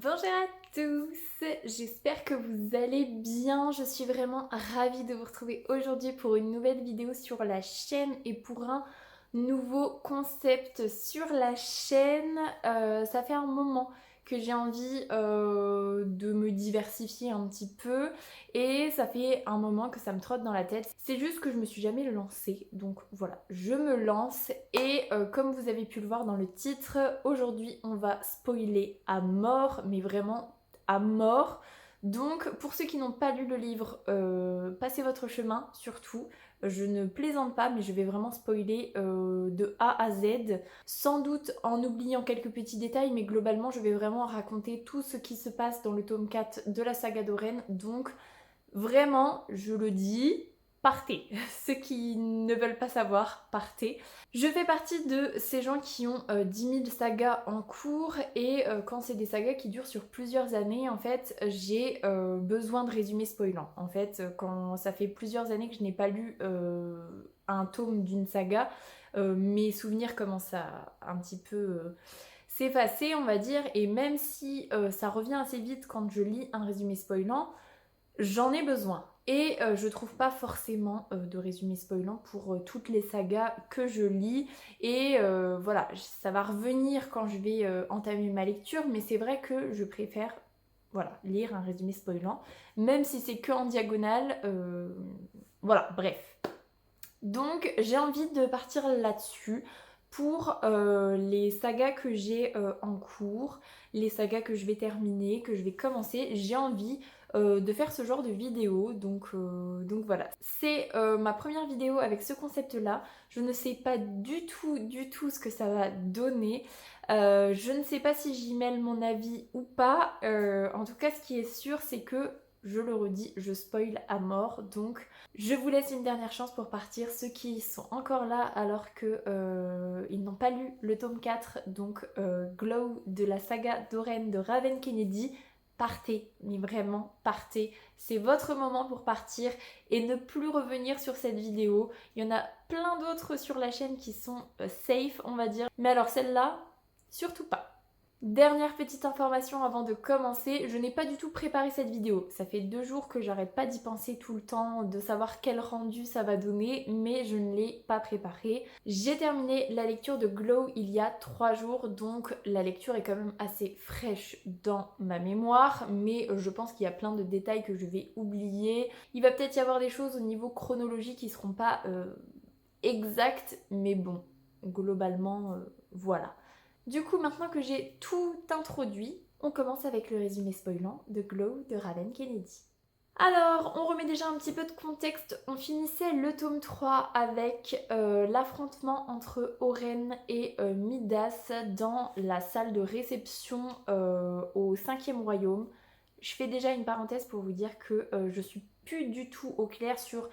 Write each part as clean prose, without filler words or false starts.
Bonjour à tous, j'espère que vous allez bien. Je suis vraiment ravie de vous retrouver aujourd'hui pour une nouvelle vidéo sur la chaîne et pour un nouveau concept sur la chaîne. Ça fait un moment que j'ai envie de me diversifier un petit peu et ça fait un moment que ça me trotte dans la tête. C'est juste que je me suis jamais lancée, donc voilà, je me lance et comme vous avez pu le voir dans le titre, aujourd'hui on va spoiler à mort, mais vraiment à mort. Donc pour ceux qui n'ont pas lu le livre, passez votre chemin surtout. Je ne plaisante pas, mais je vais vraiment spoiler de A à Z, sans doute en oubliant quelques petits détails, mais globalement je vais vraiment raconter tout ce qui se passe dans le tome 4 de la saga d'Oren. Donc vraiment, je le dis, partez. Ceux qui ne veulent pas savoir, partez. Je fais partie de ces gens qui ont 10 000 sagas en cours et quand c'est des sagas qui durent sur plusieurs années, en fait, j'ai besoin de résumés spoilants. En fait, quand ça fait plusieurs années que je n'ai pas lu un tome d'une saga, mes souvenirs commencent à un petit peu s'effacer, on va dire, et même si ça revient assez vite quand je lis un résumé spoilant, j'en ai besoin. Et je trouve pas forcément de résumé spoilant pour toutes les sagas que je lis. Et voilà, ça va revenir quand je vais entamer ma lecture, mais c'est vrai que je préfère voilà, lire un résumé spoilant, même si c'est que en diagonale. Voilà, bref. Donc j'ai envie de partir là-dessus pour les sagas que j'ai en cours, les sagas que je vais terminer, que je vais commencer. J'ai envie de faire ce genre de vidéo, donc voilà. C'est ma première vidéo avec ce concept-là. Je ne sais pas du tout ce que ça va donner. Je ne sais pas si j'y mêle mon avis ou pas. En tout cas, ce qui est sûr, c'est que, je le redis, je spoil à mort, donc je vous laisse une dernière chance pour partir, ceux qui sont encore là alors que ils n'ont pas lu le tome 4, donc Glow de la saga d'Oren de Raven Kennedy. Partez, mais vraiment partez, c'est votre moment pour partir et ne plus revenir sur cette vidéo. Il y en a plein d'autres sur la chaîne qui sont safe, on va dire, mais alors celle-là, surtout pas. Dernière petite information avant de commencer, je n'ai pas du tout préparé cette vidéo. Ça fait 2 jours que j'arrête pas d'y penser tout le temps, de savoir quel rendu ça va donner, mais je ne l'ai pas préparé. J'ai terminé la lecture de Glow il y a 3 jours, donc la lecture est quand même assez fraîche dans ma mémoire, mais je pense qu'il y a plein de détails que je vais oublier. Il va peut-être y avoir des choses au niveau chronologique qui seront pas exactes, mais bon, globalement, voilà. Du coup, maintenant que j'ai tout introduit, on commence avec le résumé spoilant de Glow de Raven Kennedy. Alors, on remet déjà un petit peu de contexte. On finissait le tome 3 avec l'affrontement entre Oren et Midas dans la salle de réception au 5e royaume. Je fais déjà une parenthèse pour vous dire que je suis plus du tout au clair sur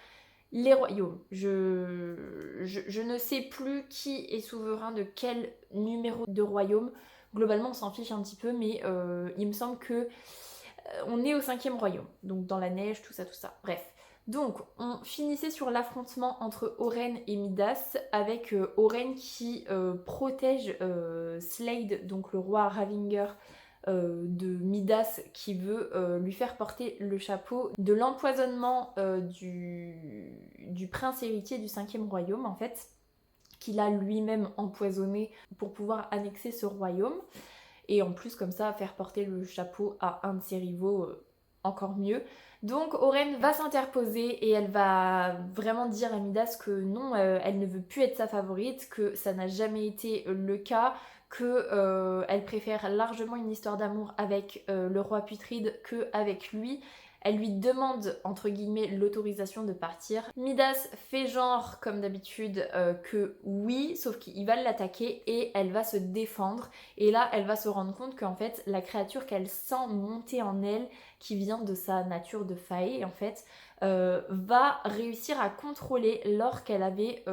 les royaumes. Je ne sais plus qui est souverain de quel numéro de royaume. Globalement, on s'en fiche un petit peu, mais il me semble que on est au 5e royaume. Donc dans la neige, tout ça, tout ça. Bref. Donc, on finissait sur l'affrontement entre Oren et Midas, avec Oren qui protège Slade, donc le roi Ravinger, de Midas, qui veut lui faire porter le chapeau de l'empoisonnement du prince héritier du 5e royaume, en fait, qu'il a lui-même empoisonné pour pouvoir annexer ce royaume. Et en plus, comme ça, faire porter le chapeau à un de ses rivaux, encore mieux. Donc Oren va s'interposer et elle va vraiment dire à Midas que non, elle ne veut plus être sa favorite, que ça n'a jamais été le cas, que elle préfère largement une histoire d'amour avec le roi Putride qu'avec lui. Elle lui demande, entre guillemets, l'autorisation de partir. Midas fait genre, comme d'habitude, que oui, sauf qu'il va l'attaquer et elle va se défendre. Et là, elle va se rendre compte qu'en fait, la créature qu'elle sent monter en elle, qui vient de sa nature de fae, en fait, va réussir à contrôler l'or qu'elle avait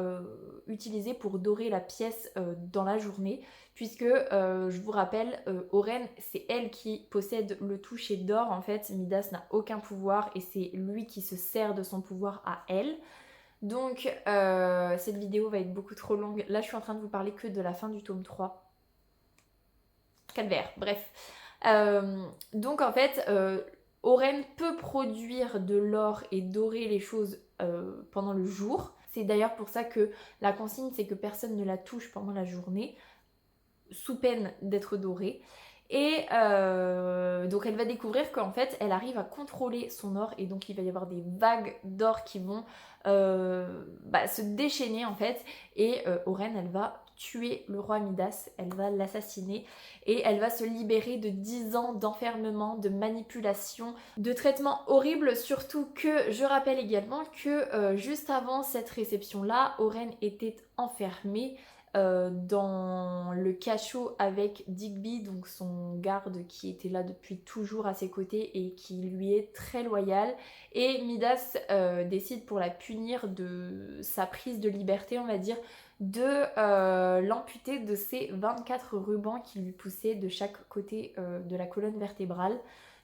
utilisé pour dorer la pièce dans la journée, puisque je vous rappelle, Oren, c'est elle qui possède le toucher d'or. En fait, Midas n'a aucun pouvoir et c'est lui qui se sert de son pouvoir à elle. Donc cette vidéo va être beaucoup trop longue. Là, je suis en train de vous parler que de la fin du tome 3. Calvaire, bref. Donc en fait, Oren peut produire de l'or et dorer les choses pendant le jour. C'est d'ailleurs pour ça que la consigne, c'est que personne ne la touche pendant la journée, sous peine d'être dorée. Et donc elle va découvrir qu'en fait elle arrive à contrôler son or et donc il va y avoir des vagues d'or qui vont se déchaîner en fait et Oren elle va tuer le roi Midas, elle va l'assassiner et elle va se libérer de 10 ans d'enfermement, de manipulation, de traitements horribles, surtout que je rappelle également que juste avant cette réception là, Oren était enfermée dans le cachot avec Digby, donc son garde qui était là depuis toujours à ses côtés et qui lui est très loyal. Et Midas décide pour la punir de sa prise de liberté, on va dire, de l'amputer de ses 24 rubans qui lui poussaient de chaque côté de la colonne vertébrale.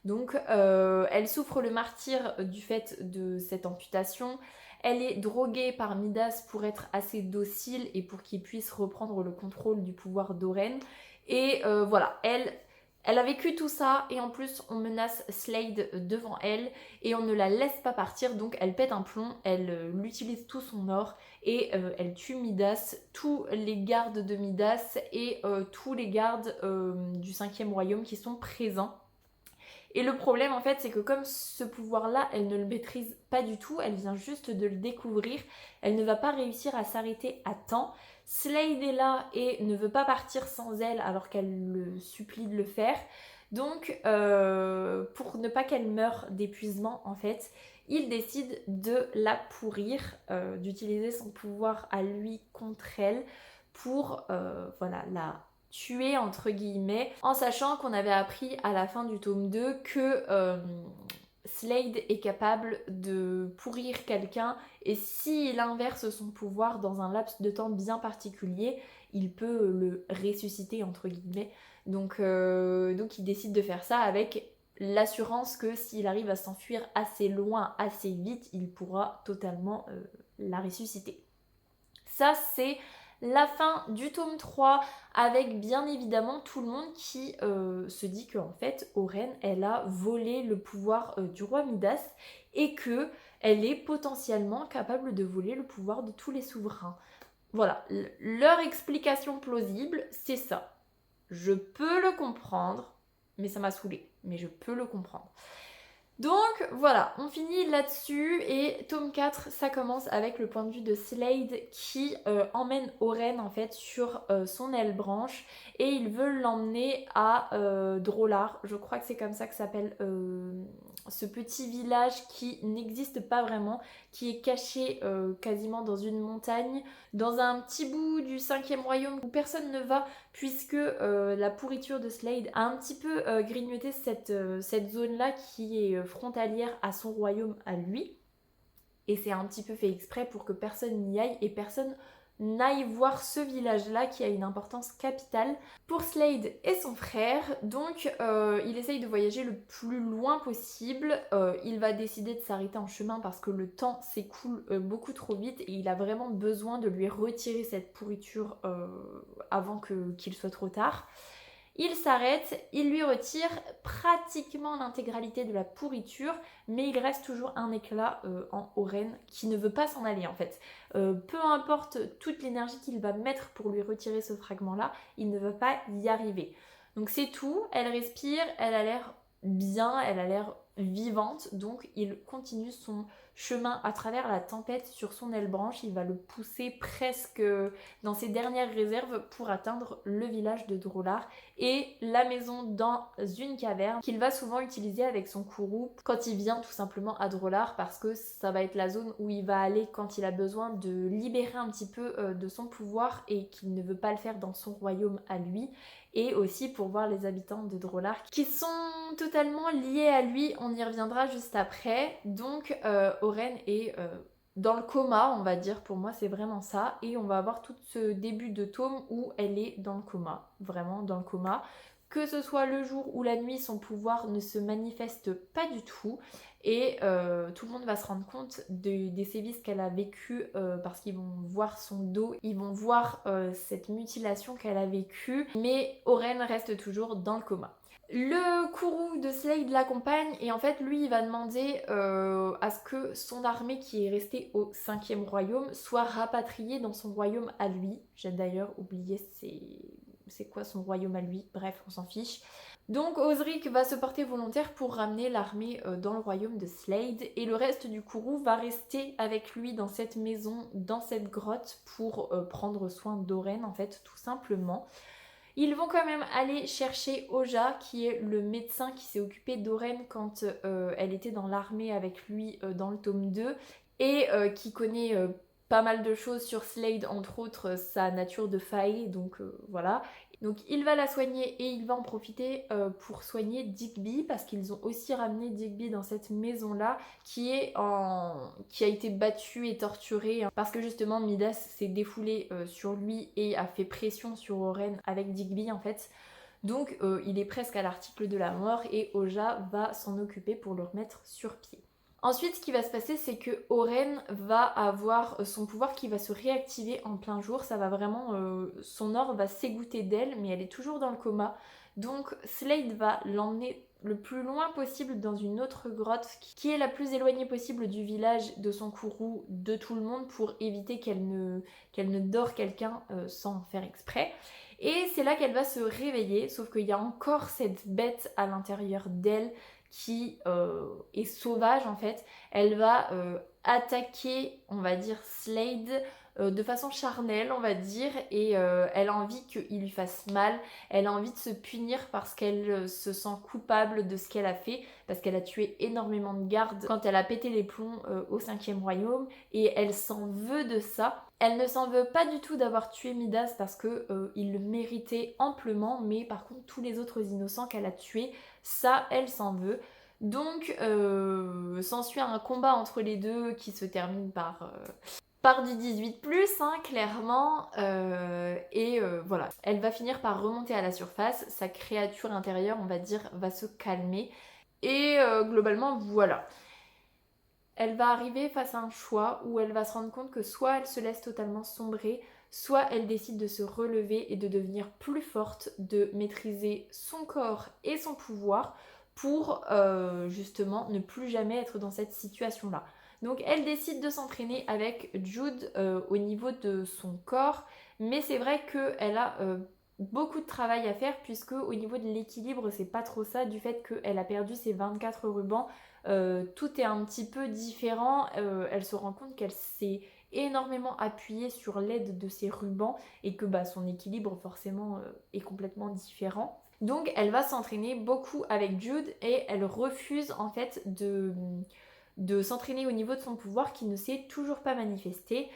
Donc elle souffre le martyre du fait de cette amputation. Elle est droguée par Midas pour être assez docile et pour qu'il puisse reprendre le contrôle du pouvoir d'Oren. Et voilà, elle a vécu tout ça et en plus on menace Slade devant elle et on ne la laisse pas partir, donc elle pète un plomb, elle utilise tout son or et elle tue Midas, tous les gardes de Midas et tous les gardes du 5e royaume qui sont présents. Et le problème en fait c'est que comme ce pouvoir là elle ne le maîtrise pas du tout, elle vient juste de le découvrir, elle ne va pas réussir à s'arrêter à temps. Slade est là et ne veut pas partir sans elle alors qu'elle le supplie de le faire. Donc pour ne pas qu'elle meure d'épuisement en fait, il décide de la pourrir, d'utiliser son pouvoir à lui contre elle pour la tuer entre guillemets, en sachant qu'on avait appris à la fin du tome 2 que Slade est capable de pourrir quelqu'un et s'il inverse son pouvoir dans un laps de temps bien particulier, il peut le ressusciter entre guillemets. Donc il décide de faire ça avec l'assurance que s'il arrive à s'enfuir assez loin, assez vite, il pourra totalement la ressusciter. Ça c'est la fin du tome 3 avec bien évidemment tout le monde qui se dit qu'en fait Oren elle a volé le pouvoir du roi Midas et que elle est potentiellement capable de voler le pouvoir de tous les souverains. Voilà, leur explication plausible c'est ça. Je peux le comprendre, mais ça m'a saoulée, mais je peux le comprendre. Donc voilà, on finit là-dessus et tome 4, ça commence avec le point de vue de Slade qui emmène Oren en fait sur son aile branche et il veut l'emmener à Drolar. Je crois que c'est comme ça que s'appelle ce petit village qui n'existe pas vraiment, qui est caché quasiment dans une montagne, dans un petit bout du 5e royaume où personne ne va puisque la pourriture de Slade a un petit peu grignoté cette zone-là qui est frontalière à son royaume à lui. Et c'est un petit peu fait exprès pour que personne n'y aille et personne n'aille voir ce village-là qui a une importance capitale pour Slade et son frère. Donc il essaye de voyager le plus loin possible. Il va décider de s'arrêter en chemin parce que le temps s'écoule beaucoup trop vite et il a vraiment besoin de lui retirer cette pourriture avant qu'il soit trop tard. Il s'arrête, il lui retire pratiquement l'intégralité de la pourriture, mais il reste toujours un éclat en Oren qui ne veut pas s'en aller en fait. Peu importe toute l'énergie qu'il va mettre pour lui retirer ce fragment-là, il ne veut pas y arriver. Donc c'est tout, elle respire, elle a l'air bien, elle a l'air vivante, donc il continue son chemin à travers la tempête sur son aile branche, il va le pousser presque dans ses dernières réserves pour atteindre le village de Drolar et la maison dans une caverne qu'il va souvent utiliser avec son courroux quand il vient tout simplement à Drolar parce que ça va être la zone où il va aller quand il a besoin de libérer un petit peu de son pouvoir et qu'il ne veut pas le faire dans son royaume à lui et aussi pour voir les habitants de Drolar qui sont totalement liés à lui, on y reviendra juste après. Donc Oren est dans le coma, on va dire, pour moi c'est vraiment ça, et on va avoir tout ce début de tome où elle est dans le coma, vraiment dans le coma. Que ce soit le jour ou la nuit, son pouvoir ne se manifeste pas du tout. Et tout le monde va se rendre compte des sévices qu'elle a vécu parce qu'ils vont voir son dos, ils vont voir cette mutilation qu'elle a vécue. Mais Oren reste toujours dans le coma. Le Kourou de Slade l'accompagne et en fait lui il va demander à ce que son armée qui est restée au 5e royaume soit rapatriée dans son royaume à lui. J'ai d'ailleurs oublié c'est quoi son royaume à lui, bref on s'en fiche. Donc Osric va se porter volontaire pour ramener l'armée dans le royaume de Slade et le reste du Kourou va rester avec lui dans cette maison, dans cette grotte pour prendre soin d'Oren en fait tout simplement. Ils vont quand même aller chercher Oja, qui est le médecin qui s'est occupé d'Oren quand elle était dans l'armée avec lui dans le tome 2 et qui connaît pas mal de choses sur Slade, entre autres sa nature de faille, donc voilà. Donc il va la soigner et il va en profiter pour soigner Digby parce qu'ils ont aussi ramené Digby dans cette maison-là qui a été battu et torturé parce que justement Midas s'est défoulé sur lui et a fait pression sur Oren avec Digby en fait. Donc il est presque à l'article de la mort et Oja va s'en occuper pour le remettre sur pied. Ensuite, ce qui va se passer, c'est que Oren va avoir son pouvoir qui va se réactiver en plein jour. Ça va vraiment, son or va s'égoutter d'elle, mais elle est toujours dans le coma. Donc Slade va l'emmener le plus loin possible dans une autre grotte qui est la plus éloignée possible du village, de son Kourou, de tout le monde pour éviter qu'elle ne dore quelqu'un sans faire exprès. Et c'est là qu'elle va se réveiller, sauf qu'il y a encore cette bête à l'intérieur d'elle qui est sauvage en fait. Elle va attaquer, on va dire, Slade de façon charnelle, on va dire, et elle a envie qu'il lui fasse mal, elle a envie de se punir parce qu'elle se sent coupable de ce qu'elle a fait, parce qu'elle a tué énormément de gardes quand elle a pété les plombs au 5e royaume, et elle s'en veut de ça. Elle ne s'en veut pas du tout d'avoir tué Midas parce que il le méritait amplement, mais par contre tous les autres innocents qu'elle a tués, ça elle s'en veut. Donc s'ensuit un combat entre les deux qui se termine par du 18+, hein, clairement. Et voilà, elle va finir par remonter à la surface, sa créature intérieure, on va dire, va se calmer. Et globalement, voilà. Elle va arriver face à un choix où elle va se rendre compte que soit elle se laisse totalement sombrer, soit elle décide de se relever et de devenir plus forte, de maîtriser son corps et son pouvoir pour justement ne plus jamais être dans cette situation-là. Donc elle décide de s'entraîner avec Jude au niveau de son corps, mais c'est vrai qu'elle a beaucoup de travail à faire puisque au niveau de l'équilibre c'est pas trop ça, du fait qu'elle a perdu ses 24 rubans. Tout est un petit peu différent, elle se rend compte qu'elle s'est énormément appuyée sur l'aide de ses rubans et que son équilibre forcément est complètement différent. Donc elle va s'entraîner beaucoup avec Jude et elle refuse en fait de s'entraîner au niveau de son pouvoir qui ne s'est toujours pas manifesté.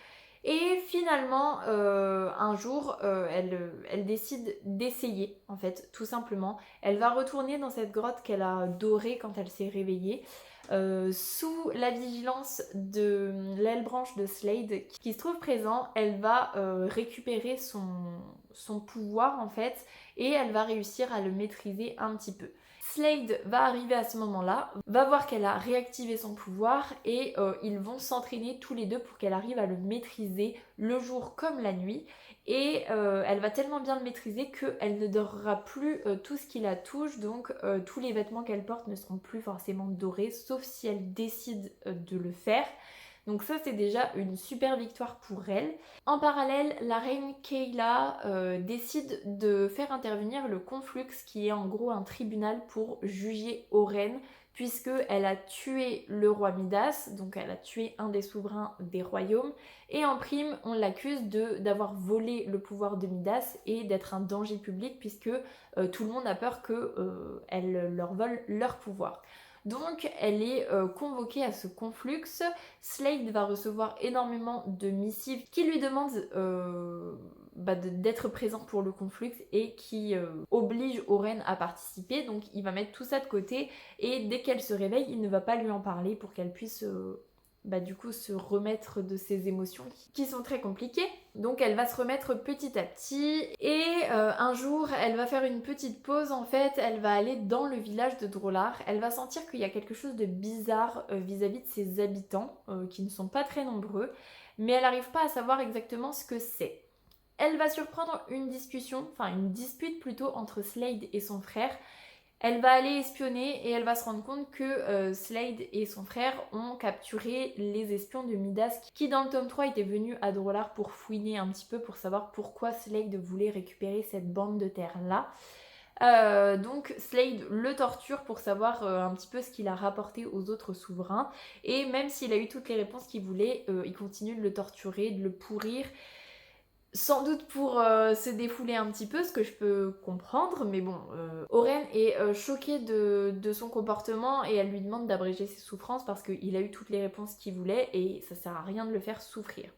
Et finalement, un jour, elle décide d'essayer, en fait, tout simplement. Elle va retourner dans cette grotte qu'elle a dorée quand elle s'est réveillée, sous la vigilance de l'aile branche de Slade qui se trouve présent. Elle va récupérer son pouvoir, en fait, et elle va réussir à le maîtriser un petit peu. Slade va arriver à ce moment-là, va voir qu'elle a réactivé son pouvoir et ils vont s'entraîner tous les deux pour qu'elle arrive à le maîtriser le jour comme la nuit. Et elle va tellement bien le maîtriser qu'elle ne dorera plus tout ce qui la touche, donc tous les vêtements qu'elle porte ne seront plus forcément dorés, sauf si elle décide de le faire. Donc ça c'est déjà une super victoire pour elle. En parallèle, la reine Kayla décide de faire intervenir le Conflux qui est en gros un tribunal pour juger Oren puisqu'elle a tué le roi Midas, donc elle a tué un des souverains des royaumes et en prime on l'accuse d'avoir volé le pouvoir de Midas et d'être un danger public puisque tout le monde a peur qu'elle leur vole leur pouvoir. Donc elle est convoquée à ce conflux. Slade va recevoir énormément de missives qui lui demandent d'être présent pour le conflux et qui oblige Oren à participer. Donc il va mettre tout ça de côté et dès qu'elle se réveille, il ne va pas lui en parler pour qu'elle puisse du coup se remettre de ses émotions qui sont très compliquées. Donc elle va se remettre petit à petit et un jour elle va faire une petite pause en fait, elle va aller dans le village de Drollar, elle va sentir qu'il y a quelque chose de bizarre vis-à-vis de ses habitants qui ne sont pas très nombreux, mais elle n'arrive pas à savoir exactement ce que c'est. Elle va surprendre une dispute plutôt entre Slade et son frère. Elle va aller espionner et elle va se rendre compte que Slade et son frère ont capturé les espions de Midas qui dans le tome 3 étaient venus à Drollar pour fouiner un petit peu pour savoir pourquoi Slade voulait récupérer cette bande de terre là. Donc Slade le torture pour savoir un petit peu ce qu'il a rapporté aux autres souverains et même s'il a eu toutes les réponses qu'il voulait, il continue de le torturer, de le pourrir. Sans doute pour se défouler un petit peu, ce que je peux comprendre, mais bon, Oren est choquée de son comportement et elle lui demande d'abréger ses souffrances parce qu'il a eu toutes les réponses qu'il voulait et ça sert à rien de le faire souffrir.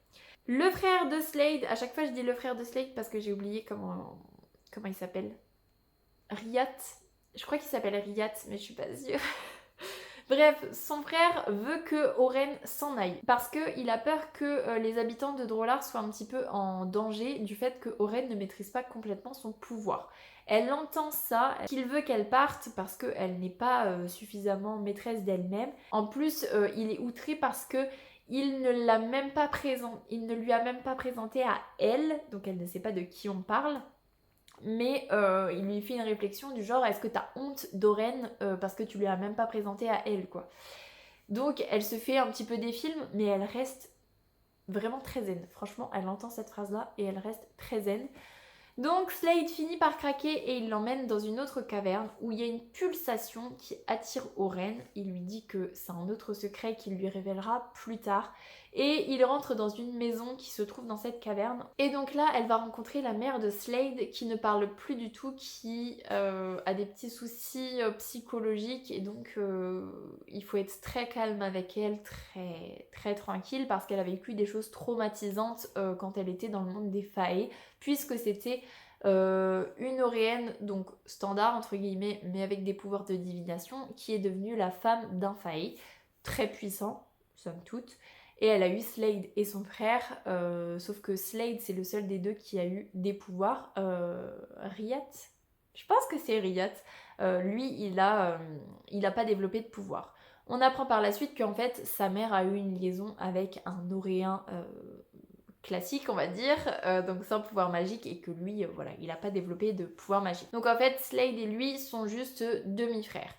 Le frère de Slade, à chaque fois je dis le frère de Slade parce que j'ai oublié comment il s'appelle. Riyat. Je crois qu'il s'appelle Riyat, mais je suis pas sûre. Bref, son frère veut que Oren s'en aille parce qu'il a peur que les habitants de Drollar soient un petit peu en danger du fait que Oren ne maîtrise pas complètement son pouvoir. Elle entend ça, qu'il veut qu'elle parte parce qu'elle n'est pas suffisamment maîtresse d'elle-même. En plus, il est outré parce que il ne lui a même pas présenté à elle, donc elle ne sait pas de qui on parle. Mais il lui fait une réflexion du genre est-ce que t'as honte d'Oren parce que tu lui as même pas présenté à elle quoi. Donc elle se fait un petit peu des films mais elle reste vraiment très zen. Franchement elle entend cette phrase là et elle reste très zen. Donc Slade finit par craquer et il l'emmène dans une autre caverne où il y a une pulsation qui attire Oren. Il lui dit que c'est un autre secret qu'il lui révélera plus tard. Et il rentre dans une maison qui se trouve dans cette caverne. Et donc là, elle va rencontrer la mère de Slade qui ne parle plus du tout, qui a des petits soucis psychologiques. Et donc il faut être très calme avec elle, très, très tranquille parce qu'elle a vécu des choses traumatisantes quand elle était dans le monde des Fae. Puisque c'était une Oréenne, donc standard entre guillemets, mais avec des pouvoirs de divination, qui est devenue la femme d'un Fae, très puissant, somme toute. Et elle a eu Slade et son frère, sauf que Slade c'est le seul des deux qui a eu des pouvoirs. Riyat, je pense que c'est Riyat. Lui, il a pas développé de pouvoir. On apprend par la suite qu'en fait, sa mère a eu une liaison avec un Oréen classique on va dire, donc sans pouvoir magique et que lui voilà il n'a pas développé de pouvoir magique. Donc en fait Slade et lui sont juste demi-frères.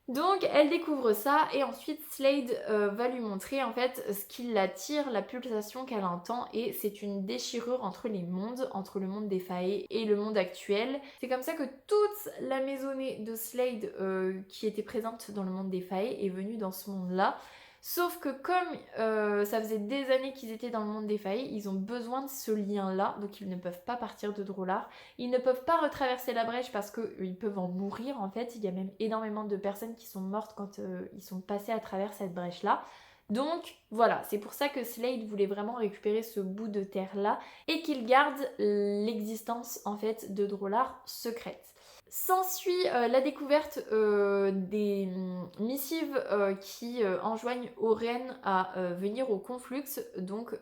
Donc elle découvre ça et ensuite Slade va lui montrer en fait ce qui l'attire, la pulsation qu'elle entend et c'est une déchirure entre les mondes, entre le monde des Fae et le monde actuel. C'est comme ça que toute la maisonnée de Slade qui était présente dans le monde des Fae est venue dans ce monde-là. Sauf que comme ça faisait des années qu'ils étaient dans le monde des Fae, ils ont besoin de ce lien-là, donc ils ne peuvent pas partir de Drollar. Ils ne peuvent pas retraverser la brèche parce qu'ils peuvent en mourir en fait. Il y a même énormément de personnes qui sont mortes quand ils sont passés à travers cette brèche-là. Donc voilà, c'est pour ça que Slade voulait vraiment récupérer ce bout de terre-là et qu'il garde l'existence en fait de Drollar secrète. S'ensuit la découverte des missives qui enjoignent Oren à venir au Conflux. Donc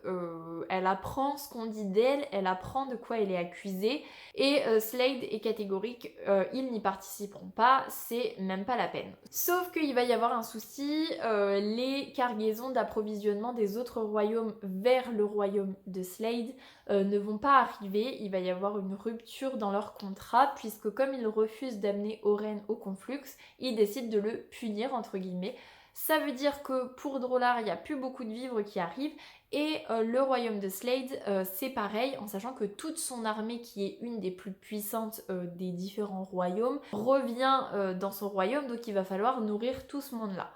elle apprend ce qu'on dit d'elle, elle apprend de quoi elle est accusée. Et Slade est catégorique, ils n'y participeront pas, c'est même pas la peine. Sauf qu'il va y avoir un souci, les cargaisons d'approvisionnement des autres royaumes vers le royaume de Slade ne vont pas arriver, il va y avoir une rupture dans leur contrat puisque comme ils refusent d'amener Oren au Conflux, ils décident de le punir entre guillemets. Ça veut dire que pour Drollar, il n'y a plus beaucoup de vivres qui arrivent et le royaume de Slade, c'est pareil, en sachant que toute son armée, qui est une des plus puissantes des différents royaumes, revient dans son royaume, donc il va falloir nourrir tout ce monde-là.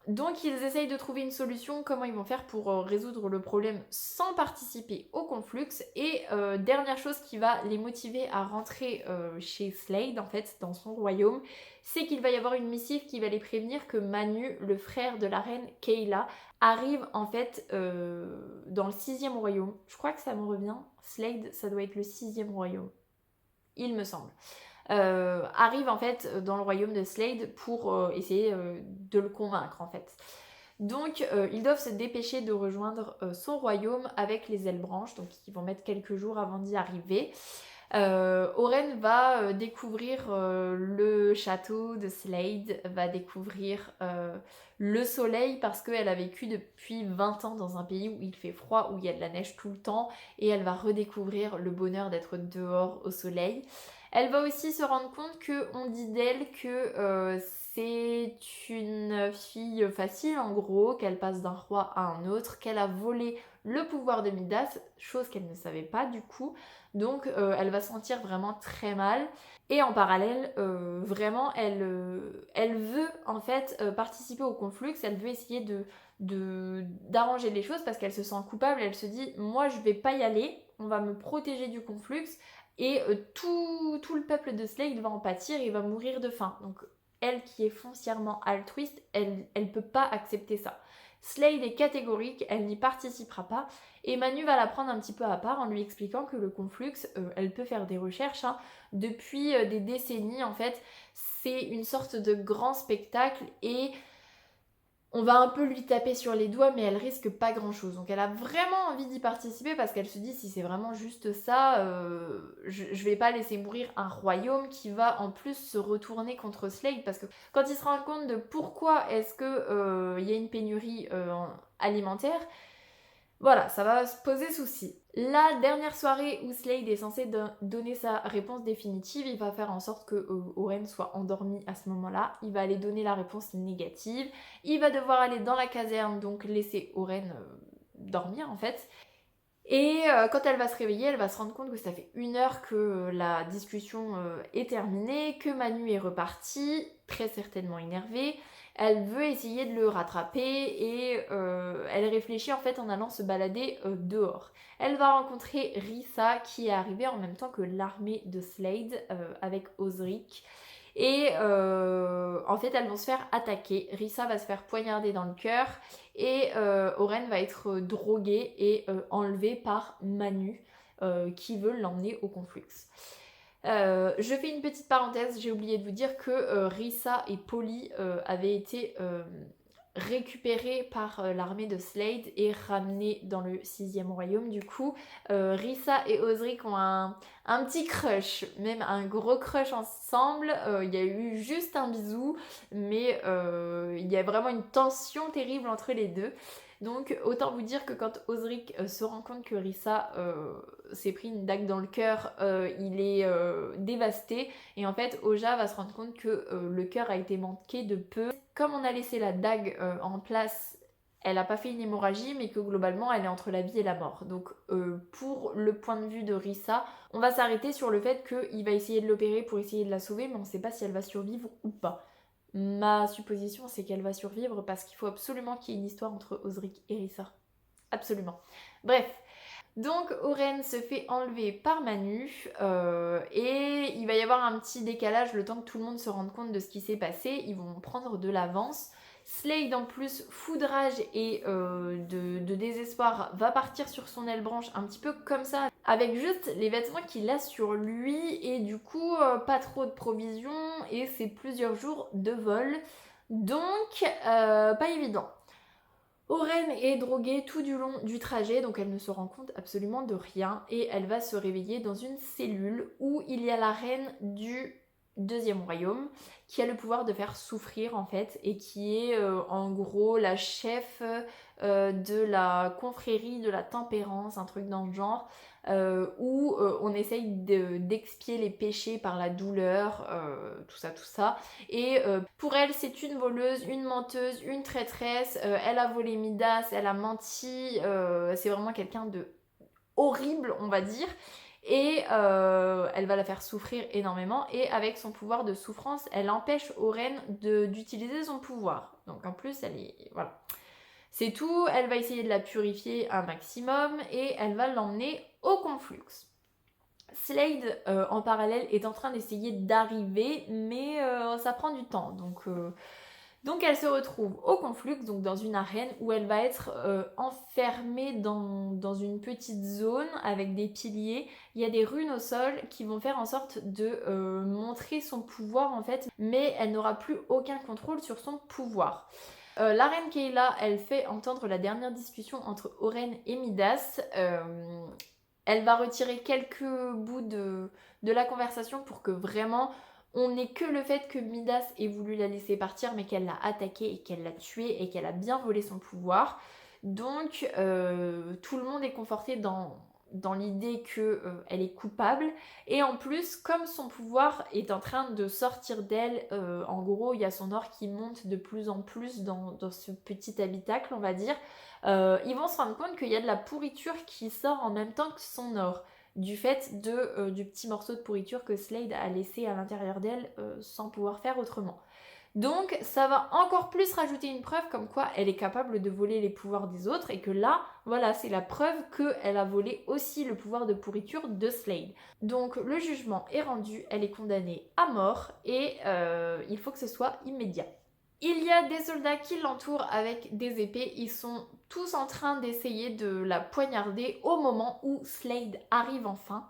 Donc ils essayent de trouver une solution, comment ils vont faire pour résoudre le problème sans participer au Conflux. Et dernière chose qui va les motiver à rentrer chez Slade, en fait, dans son royaume, c'est qu'il va y avoir une missive qui va les prévenir que Manu, le frère de la reine Kayla, arrive en fait dans le 6e royaume. Je crois que ça me revient. Slade, ça doit être le 6e royaume. Il me semble. Arrive en fait dans le royaume de Slade pour essayer de le convaincre en fait. Donc ils doivent se dépêcher de rejoindre son royaume avec les ailes branches, donc ils vont mettre quelques jours avant d'y arriver. Oren va découvrir le château de Slade, va découvrir le soleil parce qu'elle a vécu depuis 20 ans dans un pays où il fait froid, où il y a de la neige tout le temps, et elle va redécouvrir le bonheur d'être dehors au soleil. Elle va aussi se rendre compte qu'on dit d'elle que c'est une fille facile en gros, qu'elle passe d'un roi à un autre, qu'elle a volé le pouvoir de Midas, chose qu'elle ne savait pas du coup. Donc elle va se sentir vraiment très mal. Et en parallèle, vraiment, elle veut en fait participer au conflux, elle veut essayer d'arranger les choses parce qu'elle se sent coupable, elle se dit moi je vais pas y aller, on va me protéger du conflux et tout le peuple de Slade va en pâtir et va mourir de faim. Donc elle qui est foncièrement altruiste, elle peut pas accepter ça. Slade est catégorique, elle n'y participera pas et Manu va la prendre un petit peu à part en lui expliquant que le conflux, elle peut faire des recherches, hein, depuis des décennies en fait, c'est une sorte de grand spectacle et on va un peu lui taper sur les doigts mais elle risque pas grand chose. Donc elle a vraiment envie d'y participer parce qu'elle se dit si c'est vraiment juste ça, je vais pas laisser mourir un royaume qui va en plus se retourner contre Slade parce que quand il se rend compte de pourquoi est-ce que y a une pénurie alimentaire, voilà, ça va se poser souci. La dernière soirée où Slade est censé donner sa réponse définitive, il va faire en sorte que Oren soit endormi à ce moment-là. Il va aller donner la réponse négative. Il va devoir aller dans la caserne, donc laisser Oren dormir en fait. Et quand elle va se réveiller, elle va se rendre compte que ça fait 1 heure que la discussion est terminée, que Manu est reparti, très certainement énervé. Elle veut essayer de le rattraper et elle réfléchit en fait en allant se balader dehors. Elle va rencontrer Rissa qui est arrivée en même temps que l'armée de Slade avec Osric. Et en fait, elles vont se faire attaquer. Rissa va se faire poignarder dans le cœur et Oren va être droguée et enlevée par Manu qui veut l'emmener au conflux. Je fais une petite parenthèse, j'ai oublié de vous dire que Rissa et Polly avaient été récupérés par l'armée de Slade et ramenés dans le 6e royaume. Du coup, Rissa et Osric ont un petit crush, même un gros crush ensemble. Il y a eu juste un bisou, mais il y a vraiment une tension terrible entre les deux. Donc autant vous dire que quand Osric se rend compte que Rissa s'est pris une dague dans le cœur, il est dévasté et en fait Oja va se rendre compte que le cœur a été manqué de peu. Comme on a laissé la dague en place, elle n'a pas fait une hémorragie mais que globalement elle est entre la vie et la mort. Donc pour le point de vue de Rissa, on va s'arrêter sur le fait qu'il va essayer de l'opérer pour essayer de la sauver mais on ne sait pas si elle va survivre ou pas. Ma supposition, c'est qu'elle va survivre parce qu'il faut absolument qu'il y ait une histoire entre Osric et Rissa. Absolument. Bref. Donc Oren se fait enlever par Manu et il va y avoir un petit décalage le temps que tout le monde se rende compte de ce qui s'est passé. Ils vont prendre de l'avance. Slade en plus, fou de rage et de désespoir, va partir sur son aile branche un petit peu comme ça, avec juste les vêtements qu'il a sur lui et du coup pas trop de provisions et c'est plusieurs jours de vol. Donc pas évident. Oren est droguée tout du long du trajet, donc elle ne se rend compte absolument de rien et elle va se réveiller dans une cellule où il y a la reine du 2e royaume qui a le pouvoir de faire souffrir en fait et qui est en gros la chef de la confrérie de la tempérance, un truc dans le genre, où on essaye d'expier les péchés par la douleur, tout ça. Et pour elle, c'est une voleuse, une menteuse, une traîtresse, elle a volé Midas, elle a menti, c'est vraiment quelqu'un de horrible, on va dire. Et elle va la faire souffrir énormément et avec son pouvoir de souffrance, elle empêche Oren d'utiliser son pouvoir. Donc en plus, elle est... voilà. C'est tout, elle va essayer de la purifier un maximum et elle va l'emmener au conflux. Slade, en parallèle, est en train d'essayer d'arriver, mais ça prend du temps. Donc elle se retrouve au conflux, donc dans une arène où elle va être enfermée dans une petite zone avec des piliers. Il y a des runes au sol qui vont faire en sorte de montrer son pouvoir en fait, mais elle n'aura plus aucun contrôle sur son pouvoir. La reine Kayla, elle fait entendre la dernière discussion entre Oren et Midas. Elle va retirer quelques bouts de la conversation pour que vraiment on n'ait que le fait que Midas ait voulu la laisser partir, mais qu'elle l'a attaquée et qu'elle l'a tuée et qu'elle a bien volé son pouvoir. Donc tout le monde est conforté dans l'idée qu'elle est coupable. Et en plus, comme son pouvoir est en train de sortir d'elle, en gros, il y a son or qui monte de plus en plus dans ce petit habitacle, on va dire. Ils vont se rendre compte qu'il y a de la pourriture qui sort en même temps que son or, du fait du petit morceau de pourriture que Slade a laissé à l'intérieur d'elle sans pouvoir faire autrement. Donc ça va encore plus rajouter une preuve comme quoi elle est capable de voler les pouvoirs des autres et que là, voilà, c'est la preuve qu'elle a volé aussi le pouvoir de pourriture de Slade. Donc le jugement est rendu, elle est condamnée à mort et il faut que ce soit immédiat. Il y a des soldats qui l'entourent avec des épées, ils sont tous en train d'essayer de la poignarder au moment où Slade arrive enfin.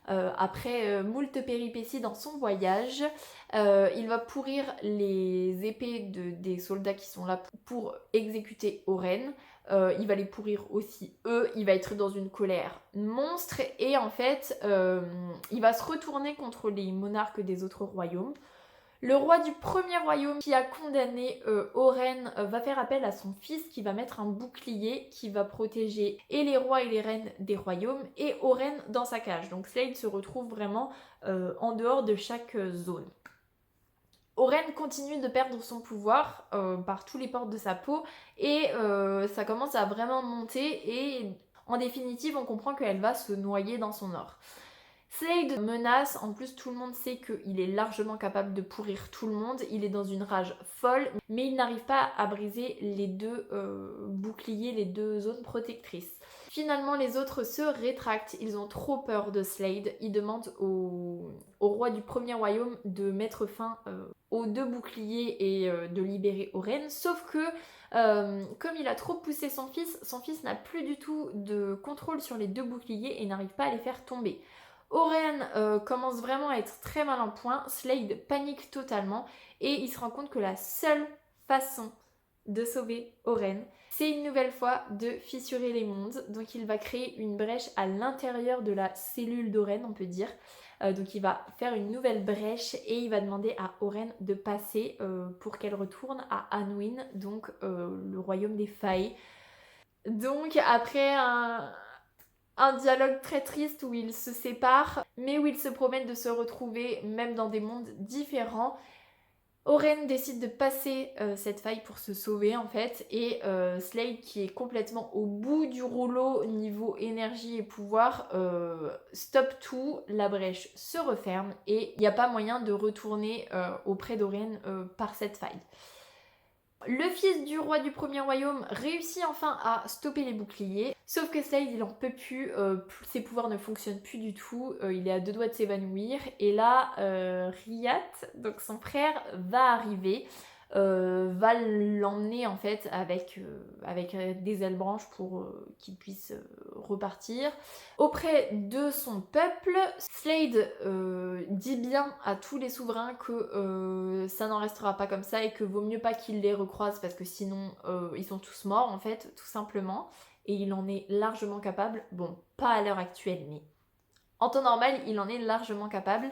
Après moult péripéties dans son voyage, il va pourrir les épées des soldats qui sont là pour exécuter Oren. Il va les pourrir aussi eux, il va être dans une colère monstre et en fait il va se retourner contre les monarques des autres royaumes. Le roi du premier royaume qui a condamné Oren va faire appel à son fils qui va mettre un bouclier qui va protéger et les rois et les reines des royaumes et Oren dans sa cage. Donc Slade se retrouve vraiment en dehors de chaque zone. Oren continue de perdre son pouvoir par tous les pores de sa peau et ça commence à vraiment monter et en définitive on comprend qu'elle va se noyer dans son or. Slade menace, en plus tout le monde sait qu'il est largement capable de pourrir tout le monde, il est dans une rage folle, mais il n'arrive pas à briser les deux boucliers, les deux zones protectrices. Finalement les autres se rétractent, ils ont trop peur de Slade, ils demandent au roi du premier royaume de mettre fin aux deux boucliers et de libérer Oren, sauf que comme il a trop poussé son fils n'a plus du tout de contrôle sur les deux boucliers et n'arrive pas à les faire tomber. Oren commence vraiment à être très mal en point, Slade panique totalement et il se rend compte que la seule façon de sauver Oren, c'est une nouvelle fois de fissurer les mondes. Donc il va créer une brèche à l'intérieur de la cellule d'Oren, on peut dire. Donc il va faire une nouvelle brèche et il va demander à Oren de passer pour qu'elle retourne à Anduin, donc le royaume des failles. Donc après un dialogue très triste où ils se séparent, mais où ils se promettent de se retrouver même dans des mondes différents. Oren décide de passer cette faille pour se sauver en fait, et Slade qui est complètement au bout du rouleau niveau énergie et pouvoir stoppe tout, la brèche se referme et il n'y a pas moyen de retourner auprès d'Oren par cette faille. Le fils du roi du premier royaume réussit enfin à stopper les boucliers, sauf que Slade il en peut plus, ses pouvoirs ne fonctionnent plus du tout, il est à deux doigts de s'évanouir, et là Riyat, donc son frère, va arriver, va l'emmener en fait avec des ailes branches pour qu'il puisse repartir. Auprès de son peuple, Slade dit bien à tous les souverains que ça n'en restera pas comme ça et que vaut mieux pas qu'il les recroise parce que sinon ils sont tous morts en fait, tout simplement. Et il en est largement capable, bon, pas à l'heure actuelle, mais en temps normal, il en est largement capable.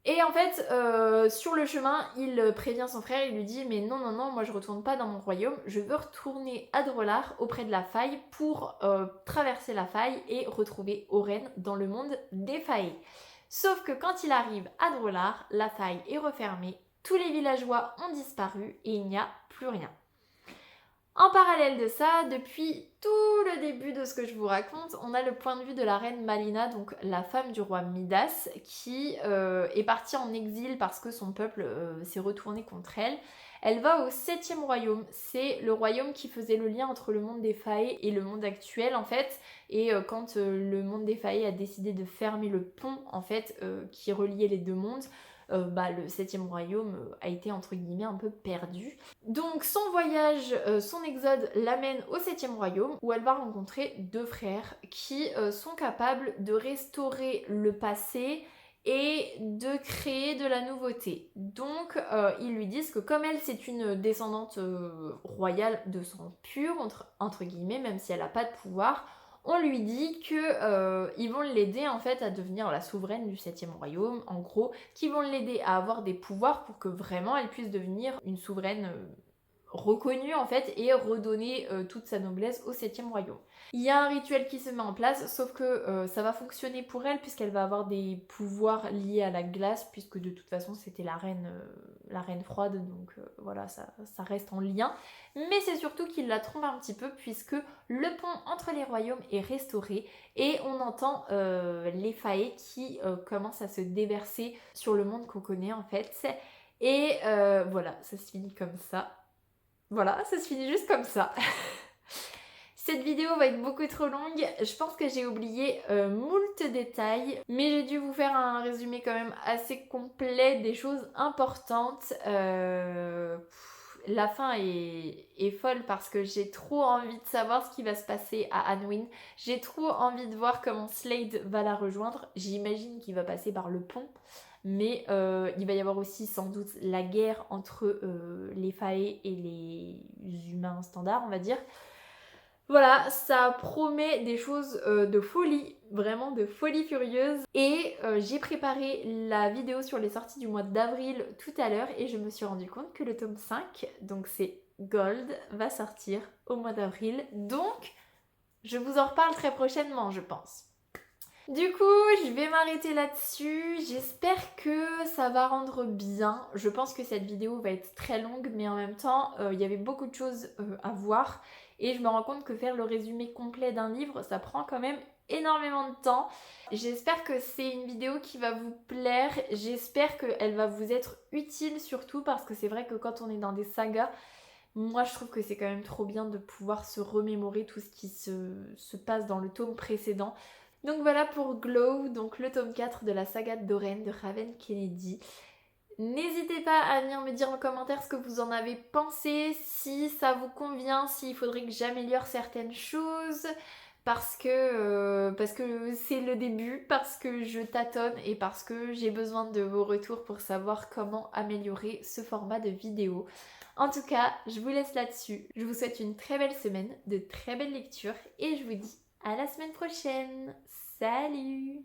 Et en fait, sur le chemin, il prévient son frère, il lui dit « Mais non, non, non, moi je retourne pas dans mon royaume, je veux retourner à Drolar auprès de la faille pour traverser la faille et retrouver Oren dans le monde des failles. » Sauf que quand il arrive à Drolar, la faille est refermée, tous les villageois ont disparu et il n'y a plus rien. En parallèle de ça, depuis tout le début de ce que je vous raconte, on a le point de vue de la reine Malina, donc la femme du roi Midas, qui est partie en exil parce que son peuple s'est retourné contre elle. Elle va au 7e royaume, c'est le royaume qui faisait le lien entre le monde des failles et le monde actuel en fait. Et quand le monde des failles a décidé de fermer le pont en fait qui reliait les deux mondes, le 7e royaume a été entre guillemets un peu perdu. Donc son voyage, son exode l'amène au 7e royaume où elle va rencontrer deux frères qui sont capables de restaurer le passé et de créer de la nouveauté. Donc ils lui disent que comme elle c'est une descendante royale de sang pur, entre guillemets, même si elle n'a pas de pouvoir, on lui dit que ils vont l'aider en fait à devenir la souveraine du 7e royaume, en gros, qui vont l'aider à avoir des pouvoirs pour que vraiment elle puisse devenir une souveraine reconnue en fait et redonner toute sa noblesse au 7e royaume. Il y a un rituel qui se met en place, sauf que ça va fonctionner pour elle puisqu'elle va avoir des pouvoirs liés à la glace, puisque de toute façon c'était la reine froide, donc voilà, ça reste en lien. Mais c'est surtout qu'il la trompe un petit peu puisque le pont entre les royaumes est restauré et on entend les faées qui commencent à se déverser sur le monde qu'on connaît en fait. Et voilà, ça se finit comme ça. Voilà, ça se finit juste comme ça. Cette vidéo va être beaucoup trop longue, je pense que j'ai oublié moult détails, mais j'ai dû vous faire un résumé quand même assez complet des choses importantes. La fin est folle parce que j'ai trop envie de savoir ce qui va se passer à Anwin. J'ai trop envie de voir comment Slade va la rejoindre. J'imagine qu'il va passer par le pont. Mais il va y avoir aussi sans doute la guerre entre les Fae et les humains standards, on va dire. Voilà, ça promet des choses de folie, vraiment de folie furieuse. Et j'ai préparé la vidéo sur les sorties du mois d'avril tout à l'heure et je me suis rendu compte que le tome 5, donc c'est Gold, va sortir au mois d'avril. Donc, je vous en reparle très prochainement, je pense. Du coup, je vais m'arrêter là-dessus. J'espère que ça va rendre bien. Je pense que cette vidéo va être très longue, mais en même temps, il y avait beaucoup de choses à voir. Et je me rends compte que faire le résumé complet d'un livre, ça prend quand même énormément de temps. J'espère que c'est une vidéo qui va vous plaire. J'espère qu'elle va vous être utile surtout parce que c'est vrai que quand on est dans des sagas, moi je trouve que c'est quand même trop bien de pouvoir se remémorer tout ce qui se passe dans le tome précédent. Donc voilà pour Glow, donc le tome 4 de la saga de Doreen de Raven Kennedy. N'hésitez pas à venir me dire en commentaire ce que vous en avez pensé, si ça vous convient, s'il faudrait que j'améliore certaines choses, parce que c'est le début, parce que je tâtonne et parce que j'ai besoin de vos retours pour savoir comment améliorer ce format de vidéo. En tout cas, je vous laisse là-dessus. Je vous souhaite une très belle semaine, de très belles lectures et je vous dis à la semaine prochaine. Salut!